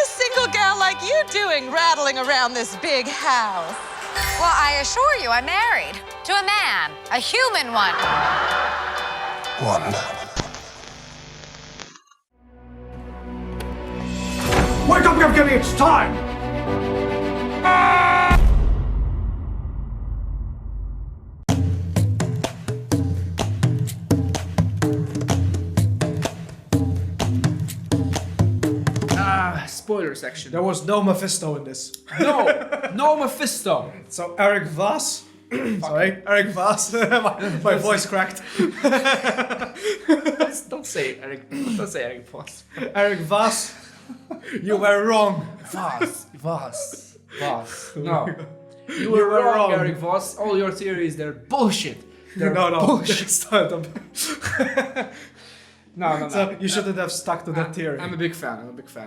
a single gal like you doing rattling around this big house? Well, I assure you, I'm married to a man, a human one. Wanda. Wake up, Yevgeny, it's time! Spoiler section. There was no Mephisto in this. No Mephisto. So Eric Voss, sorry, Eric Voss, my voice cracked. Don't say Eric. Don't say Eric Voss. Eric Voss, you were wrong. Voss. No, you were wrong, Eric Voss. All your theories, they're bullshit. They're No, bullshit. start up. No. So you shouldn't have stuck to that theory. I'm a big fan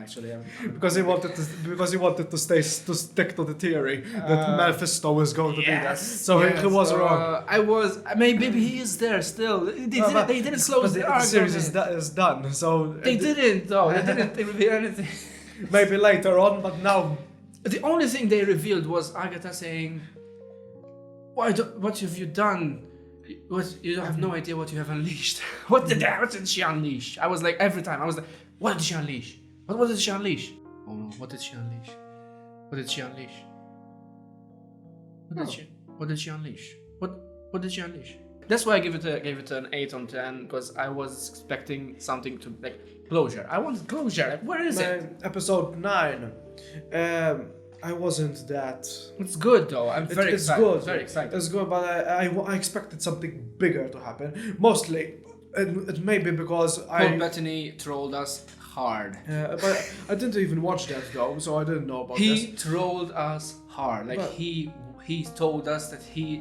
actually. Because he wanted to stick to the theory that Mephisto was going to be there. So he was wrong. I was. Maybe he is there still. They didn't close the the series argument. is done. So They didn't though. They didn't reveal anything. maybe later on, but now. The only thing they revealed was Agatha saying, what have you done? You have no idea what you have unleashed. What did she unleash? I was like, every time, I was like, what did she unleash? What did she unleash? Oh no, what did she unleash? What did she unleash? What did she unleash? What did she unleash? That's why I gave it an 8 on 10, because I was expecting something to, like, closure. I wanted closure. Like, where is it? Episode 9. I wasn't that. It's good though. I'm very It's excited. good. Very excited. It's good, but I expected something bigger to happen. Mostly, it may be because Paul Bettany trolled us hard. but I didn't even watch that though, so I didn't know about He this. trolled us hard. Like But- he told us that he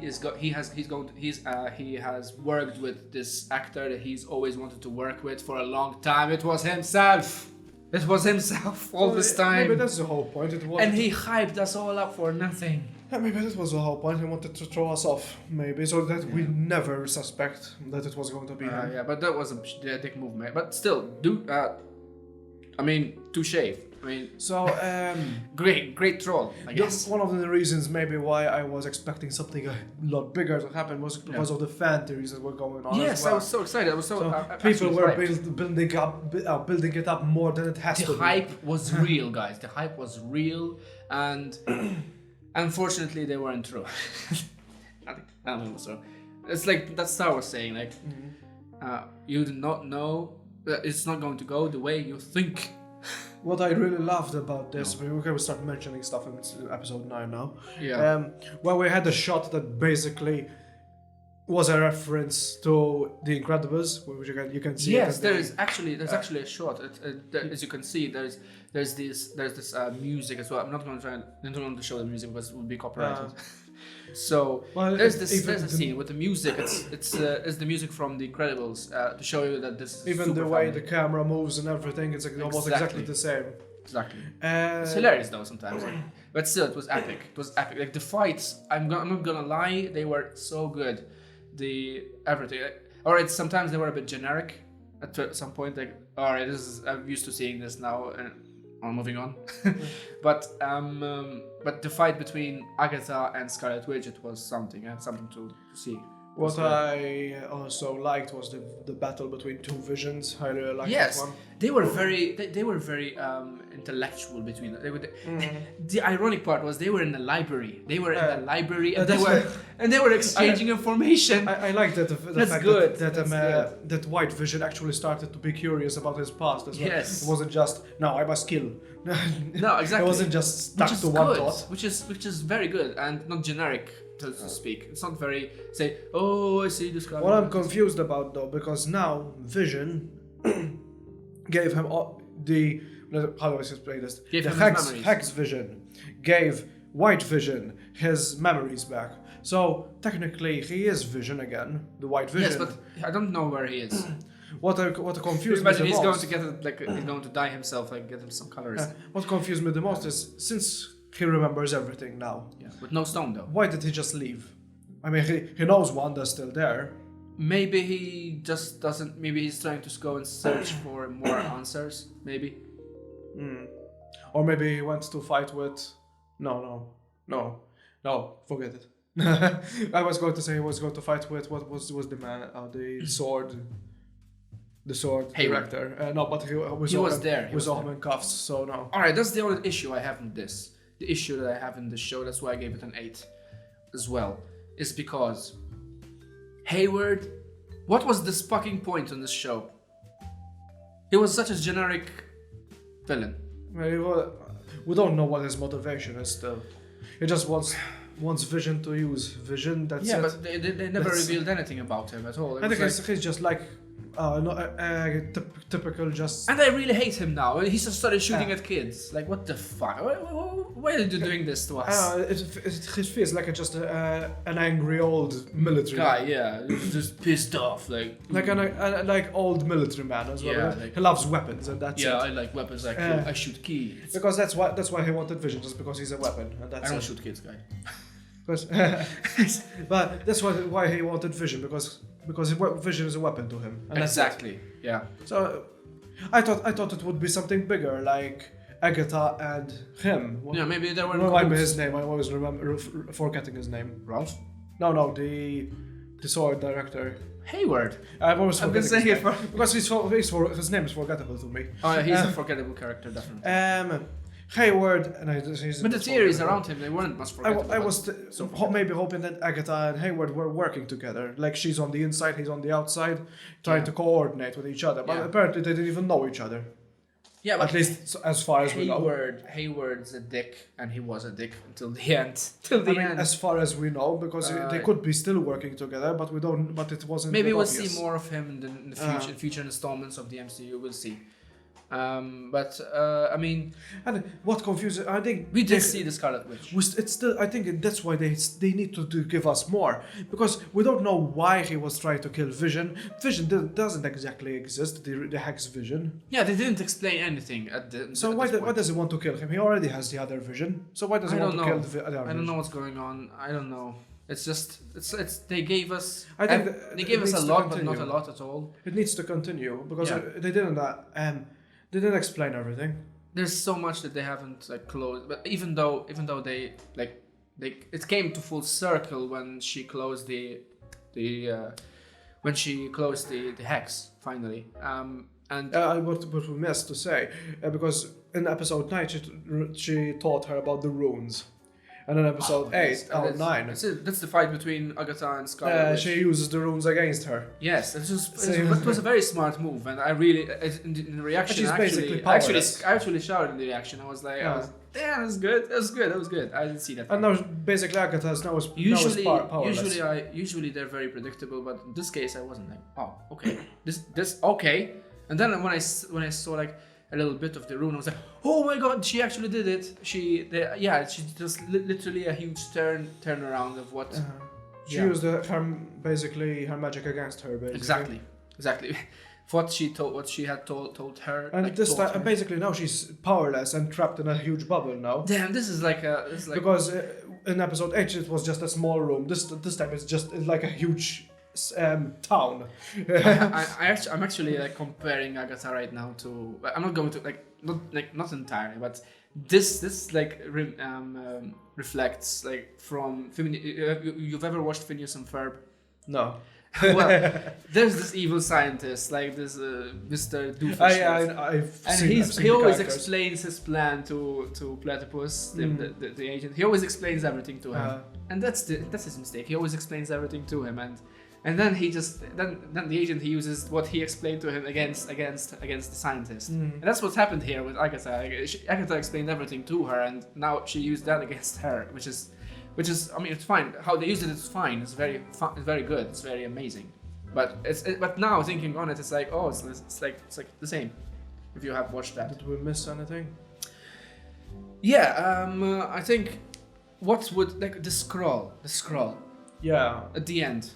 has worked with this actor that he's always wanted to work with for a long time. It was himself. It was himself all this time. Maybe that's the whole point. And he hyped us all up for nothing. Yeah, maybe that was the whole point. He wanted to throw us off, maybe, so that we never suspect that it was going to be him. Yeah, but that was a dick move, man. But still, touche. I mean, So, great troll, I guess. one of the reasons maybe why I was expecting something a lot bigger to happen was because of the fan theories that were going on. Yes, as well. I was so excited. I was so people actually were hyped. building it up more than it has to The be. hype was real, guys. The hype was real, and unfortunately, they weren't true. I don't know. So it's like that Star Wars saying, like, you do not know that it's not going to go the way you think. What I really loved about this, we're going to start mentioning stuff in episode 9 now. Yeah. Where we had a shot that basically was a reference to The Incredibles, which you can see. Yes, it there's actually a shot. As you can see, there's this music as well. I'm not going to show the music because it would be copyrighted. So Well, there's even a scene with the music. It's the music from The Incredibles to show you that this is even super the way funny. the camera moves and everything, it's like almost exactly the same. Exactly. It's hilarious though sometimes, but still, it was epic. It was epic. Like the fights, I'm not gonna lie, they were so good. The everything. Alright, sometimes they were a bit generic at some point. Like, alright, I'm used to seeing this now, and I'm moving on. But the fight between Agatha and Scarlet Witch, it was something. I had something to see. What I also liked was the battle between two visions. I really liked Yes, that one. they were very intellectual between them. The ironic part was they were in the library. They were in the library and they were exchanging information. I like that the That's fact good. that White Vision actually started to be curious about his past as well. Yes. It wasn't just I must kill. No, exactly. It wasn't just stuck Which is to one good, thought. which is very good and not generic, to speak. It's not very say, oh, I see this guy. What I'm confused about though, because now Vision gave him the how do I explain this? Gave the him his memories. Hex Vision gave White Vision his memories back. So technically he is Vision again, the White Vision. Yes, but I don't know where he is. What confused me Imagine the he's most. going to get it, like he's going to dye himself, like get him some colors. What confused me the most is since he remembers everything now. Yeah, with no stone though. Why did he just leave? I mean, he knows Wanda's still there. Maybe he just doesn't. Maybe he's trying to go and search for more answers. Maybe. Or maybe he went to fight with. No, forget it. I was going to say he was going to fight with what was the man, the sword Hayward. director. No, but he was there. We saw him in cuffs, so no. All right, that's the only issue I have in this. The issue that I have in the show, that's why I gave it an 8 as well, is because Hayward, what was this fucking point on this show? He was such a generic villain. We don't know what his motivation is still. He just wants Vision to use Vision, that's it. But they never revealed anything about him at all. I think he's just like typical just... And I really hate him now. He just started shooting at kids. Like, what the fuck? Why are you doing this to us? It feels like just an angry old military guy, yeah. He's just pissed off. Like old military man as well. Yeah, he loves weapons and that's it. Yeah, I like weapons. I shoot kids. Because that's why he wanted Vision, just because he's a weapon. And that's I don't shoot kids, guy. But that's why he wanted Vision, because Vision is a weapon to him. And exactly. Yeah. So I thought it would be something bigger, like Agatha and him. Yeah, maybe there were. Remind me his name. I always forgetting his name. Ralph? No, the sword director. Hayward. I've always I've been saying it because his name is forgettable to me. Oh, he's a forgettable character, definitely. Hayward, but the theories around him, they weren't much forgettable. I was maybe hoping that Agatha and Hayward were working together. Like she's on the inside, he's on the outside, trying to coordinate with each other. But apparently they didn't even know each other. Yeah, but at least as far as we know. Hayward's a dick, and he was a dick until the end. Till the end. As far as we know, because they could be still working together, but we don't. But it wasn't. Maybe we'll obvious. see more of him in the future installments of the MCU. We'll see. I mean, and what confuses, I think we did see the Scarlet Witch. It's still, I think that's why they need to give us more, because we don't know why he was trying to kill Vision. Vision doesn't exactly exist. The Hex Vision. Yeah, they didn't explain anything So why does he want to kill him? He already has the other Vision. So why does he want to kill the other Vision? I don't know what's going on. I don't know. It's just they gave us. I think they gave us a lot, but not a lot at all. It needs to continue because they didn't. They didn't explain everything. There's so much that they haven't closed. But even though they it came to full circle when she closed the hex finally. What we missed to say, because in episode 9 she taught her about the runes. And in episode 8 or 9... That's the fight between Agatha and Scarlet. She uses the runes against her. Yes, it was a very smart move, and I really, in the reaction, I actually shouted in the reaction. I was like, damn, that's good, that was good. I didn't see that. And now, basically, Agatha is powerless. Usually they're very predictable, but in this case, I wasn't like, oh, okay, this okay. And then when I saw like a little bit of the rune, I was like, oh my god, she actually did it. She just literally a huge turnaround of what. She used her magic against her, basically. Exactly. What she had told her. And this time, basically now she's powerless and trapped in a huge bubble now. Damn, this is like because in episode 8 it was just a small room. This time it's like a huge town. I'm actually comparing Agatha right now to. I'm not going to not entirely, but this reflects from. You've ever watched Phineas and Ferb? No. Well, there's this evil scientist, this Mr. Doofenshmirtz. And he always explains his plan to Platypus, the agent. He always explains everything to him, and that's his mistake. He always explains everything to him, and then then the agent, he uses what he explained to him against the scientist, and that's what's happened here with Agatha. Agatha explained everything to her, and now she used that against her, which is, I mean, it's fine. How they used it is fine. It's very fun, it's very good. It's very amazing. But but now thinking on it, it's like, oh, it's like the same. If you have watched that. Did we miss anything? Yeah. I think what would the scroll. Yeah. At the end.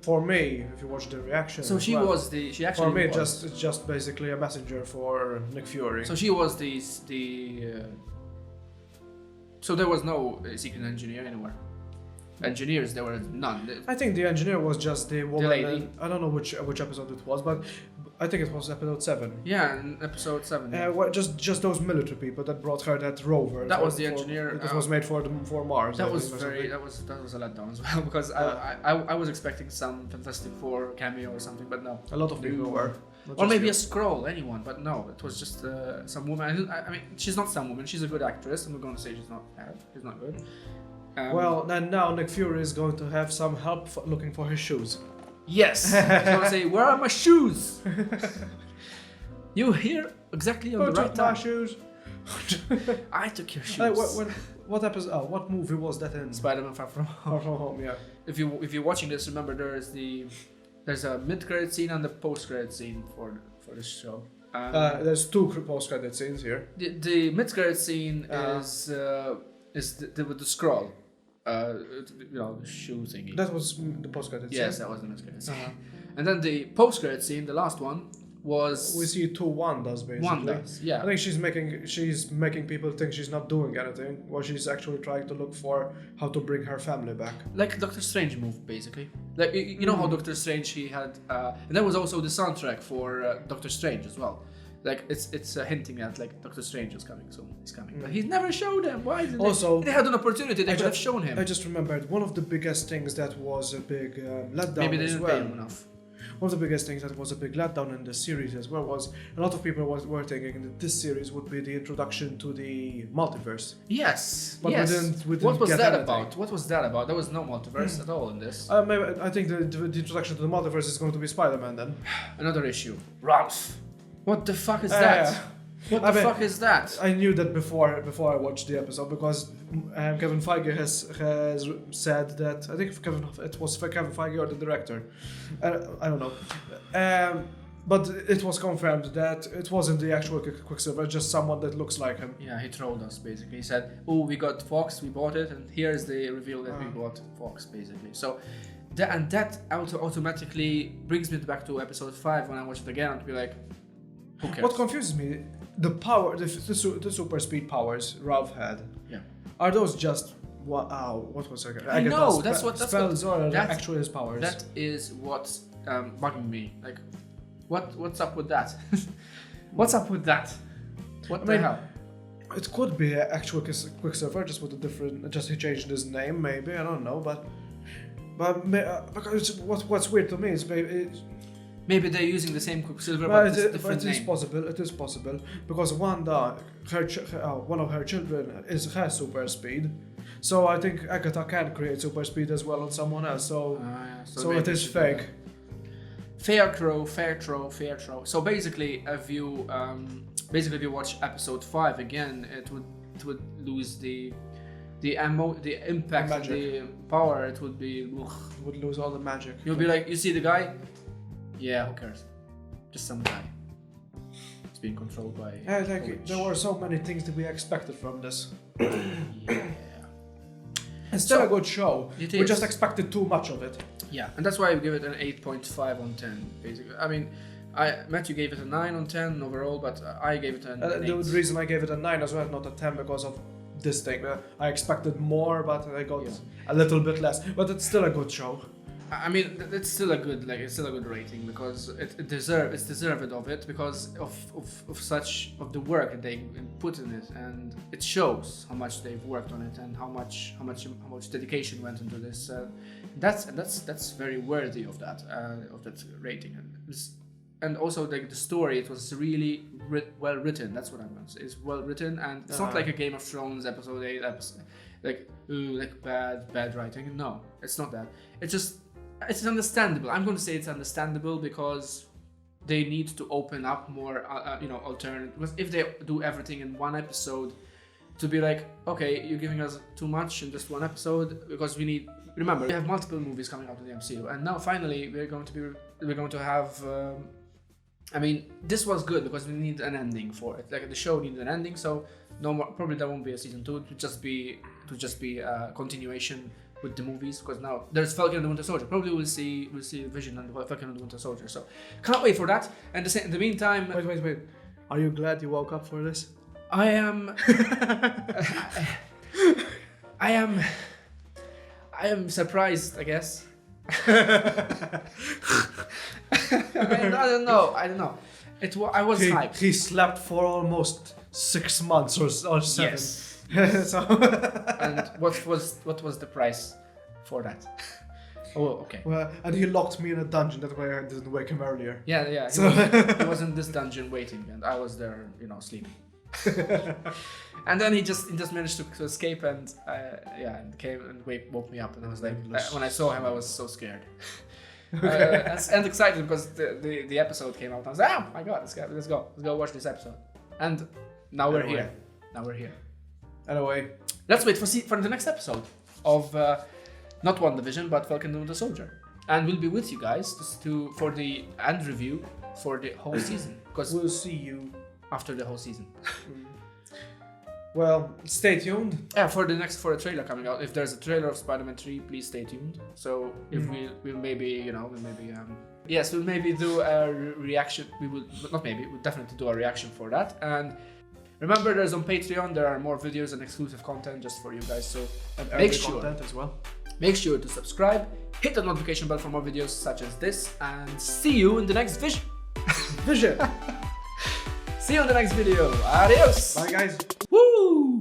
For me, if you watch the reaction. So she actually. For me, it's just basically a messenger for Nick Fury. So she was the. So there was no secret engineer anywhere. Engineers, there were none. I think the engineer was just the woman. The lady. I don't know which episode it was, but I think it was episode 7. Yeah, in episode 7. Yeah. Just those military people that brought her that rover. That was the engineer. It was made for Mars. That I was think, or very. something. That was a letdown as well because I was expecting some Fantastic Four cameo or something, but no. A lot of people were. Or maybe a scroll, anyone, but no, it was just some woman. I mean, she's not some woman. She's a good actress. I'm not going to say she's not bad. She's not good. Well, then now Nick Fury is going to have some help looking for his shoes. Yes. I was going to say, where are my shoes? You here exactly on the right time. My shoes. I took your shoes. What episode? Oh, what movie was that in? Spider-Man Far From Home. Far From Home, yeah. If you're watching this, remember there's a mid-credit scene and a post-credit scene for this show. There's 2 post-credit scenes here. The mid-credit scene is with the scroll. The shoe thingy. That was the post-credit scene. Yes, that was the mid-credit scene. And then the post-credit scene, the last one, was we see 2 Wandas basically. Wandas, yeah. I think she's making people think she's not doing anything, while she's actually trying to look for how to bring her family back. Like Doctor Strange move, basically. Like you know how Doctor Strange he had, and that was also the soundtrack for Doctor Strange as well. Like it's hinting at like Doctor Strange is coming, so he's coming, but he's never showed them. Why did they had an opportunity? They could have shown him. I just remembered one of the biggest things that was a big letdown. Maybe they as didn't well. pay him enough. One of the biggest things that was a big letdown in the series as well was a lot of people were thinking that this series would be the introduction to the multiverse. Yes. But yes. we didn't what was get that anything. about? What was that about? There was no multiverse at all in this. Maybe, I think the introduction to the multiverse is going to be Spider-Man then. Another issue. Ralph. What the fuck is that? Yeah. What the fuck is that? I knew that before I watched the episode because Kevin Feige has said that I think it was Kevin Feige or the director, I don't know, but it was confirmed that it wasn't the actual Quicksilver, just someone that looks like him. Yeah, he trolled us basically. He said, "Oh, we got Fox, we bought it, and here's the reveal that we bought Fox," basically. So. That automatically brings me back to episode 5 when I watched it again and to be like, who cares? What confuses me, the power, the super speed powers Ralph had. Yeah. Are those just what was it? I know that's what spells or actually his powers. That is what's bugging me. Like, what's up with that? What's up with that? What the hell? It could be actual Quicksilver, just with a different, just he changed his name, maybe, I don't know, but because what's weird to me is maybe they're using the same Quicksilver, but it's a different name. It is possible because Wanda, one of her children has super speed, so I think Agatha can create super speed as well on someone else. So it is fake. Fair throw. So basically, if you watch episode 5 again, it would lose the impact and the power. It would be would lose all the magic. You'll be like, you see the guy? Yeah, who cares? Just some guy. It's being controlled by. There were so many things to be expected from this. Yeah. It's still a good show. We just expected too much of it. Yeah, and that's why I give it an 8.5 on 10, basically. I mean, Matthew gave it a 9 on 10 overall, but I gave it an 8. The reason I gave it a 9 as well, not a 10, because of this thing. I expected more, but I got a little bit less. But it's still a good show. I mean, it's still a good rating because it's deserved of it because of the work that they put in it, and it shows how much they've worked on it and how much dedication went into this. That's very worthy of that rating, and also the story. It was really well written. That's what I'm going to say. It's well written, and it's not like a Game of Thrones episode 8 like bad writing. No, it's not that. It's understandable. I'm going to say it's understandable because they need to open up more, alternative. Because if they do everything in one episode, to be like, okay, you're giving us too much in just one episode, because remember, we have multiple movies coming out in the MCU, and now finally we're going to have. I mean, this was good because we need an ending for it. Like the show needed an ending, so no more. Probably there won't be a season 2. It would just be a continuation with the movies, because now there's Falcon and the Winter Soldier. Probably we'll see Vision and Falcon and the Winter Soldier. So can't wait for that. And in the meantime, wait. Are you glad you woke up for this? I am. I am surprised, I guess. I don't know. I was hyped. He slept for almost 6 months or 7. Yes. So And what was the price for that? Oh, okay. well, and he locked me in a dungeon. That's why I didn't wake him earlier. Yeah. So- He was in this dungeon waiting, and I was there, sleeping. And then he just managed to escape, and and came and woke me up, and I was like, when I saw him, I was so scared. And excited because the episode came out. I was like, oh my god, let's go watch this episode. And now we're here. Anyway, Let's wait for the next episode of not WandaVision, but Falcon and the Winter Soldier, and we'll be with you guys for the end review for the whole season, because we'll see you. after the whole season. Well, stay tuned. Yeah, for a trailer coming out. If there's a trailer of Spider-Man 3, please stay tuned. So if we'll maybe we'll maybe do a reaction. We'll definitely do a reaction for that. And remember, there's on Patreon, there are more videos and exclusive content just for you guys. So make sure content as well. Make sure to subscribe, hit the notification bell for more videos such as this, and see you in the next vision. Vision. See you in the next video. Adios. Bye, guys. Woo!